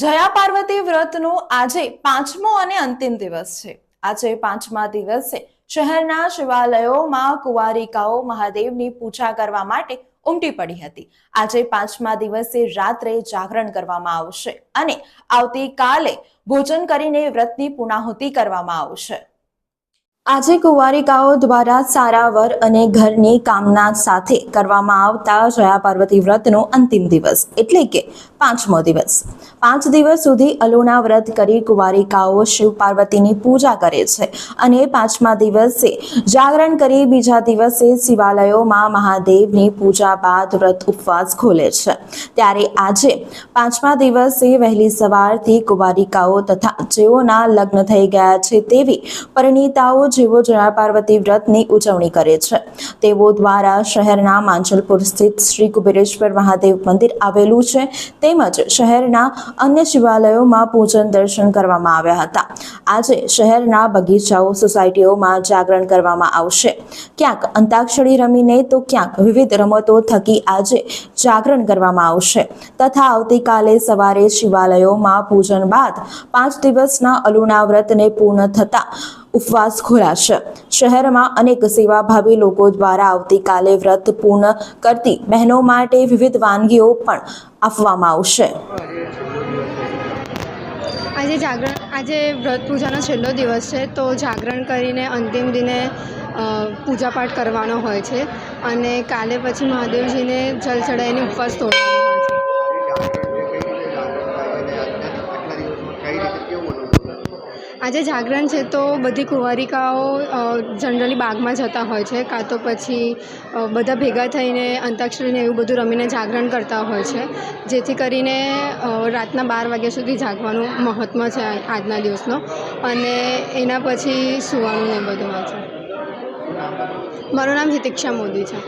જયા પાર્વતી વ્રતનો આજે પાંચમો અને અંતિમ દિવસ છે। આજે પાંચમા દિવસે શહેરના શિવાલયોમાં કુંવારિકાઓ મહાદેવની પૂજા કરવા માટે ઉમટી પડી હતી। આજે પાંચમા દિવસે રાત્રે જાગરણ કરવામાં આવશે અને આવતીકાલે ભોજન કરીને વ્રતની પૂર્ણાહુતિ કરવામાં આવશે। આજે કુંવારિકાઓ દ્વારા સારા વર અને ઘરની કામના સાથે કરવામાં આવતા જયા પાર્વતી વ્રતનો અંતિમ દિવસ એટલે કે પાંચમો દિવસ। 5 દિવસ સુધી અલુણા વ્રત કરી કુંવારિકાઓ શિવ પાર્વતીની પૂજા કરે છે અને પાંચમા દિવસે જાગરણ કરી બીજા દિવસે શિવાલયોમાં મહાદેવની પૂજા બાદ વ્રત ઉપવાસ ખોલે છે। ત્યારે આજે પાંચમા દિવસે વહેલી સવારથી કુંવારિકાઓ તથા જેઓના લગ્ન થઈ ગયા છે તેવી પરિણીતાઓ જેવો જયા પાર્વતી વ્રતની ઉજવણી કરે છે તેઓ દ્વારા શહેરના માંજલપુર સ્થિત શ્રી કુબેરેશ્વર મહાદેવ મંદિર આવેલું છે તેમજ શહેરના અન્ય શિવાલયોમાં પૂજન દર્શન કરવામાં આવ્યા હતા। આજે શહેરના બગીચાઓ સોસાયટીઓમાં જાગરણ કરવામાં આવશે। ક્યાંક અંતાક્ષરી રમીને તો ક્યાંક વિવિધ રમતો થકી આજે જાગરણ કરવામાં આવશે તથા આવતીકાલે સવારે શિવાલયોમાં પૂજન બાદ 5 દિવસના અલુણા વ્રતને પૂર્ણ થતા ઉપવાસ ખોલાશે। શહેરમાં અનેક સેવાભાવી લોકો દ્વારા આવતીકાલે વ્રત પૂર્ણ કરતી બહેનો માટે વિવિધ વાનગીઓ પણ આપવામાં આવશે। આજે વ્રત પૂજાનો છેલ્લો દિવસ છે તો જાગરણ કરીને અંતિમ દિને પૂજાપાઠ કરવાનો હોય છે અને કાલે પછી મહાદેવજીને જલ ચડાવીને ઉપવાસ તોડવાનો હોય છે। આજે જાગરણ છે તો બધી કુંવારિકાઓ જનરલી બાગમાં જતા હોય છે કાં તો પછી બધા ભેગા થઈને અંતાક્ષરીને એવું બધું રમીને જાગરણ કરતા હોય છે જેથી કરીને રાતના 12 વાગ્યા સુધી જાગવાનું મહત્ત્વ છે આજના દિવસનો અને એના પછી સૂવાનું ને બધું હોય છે। મારું નામ હિતિક્ષા મોદી છે।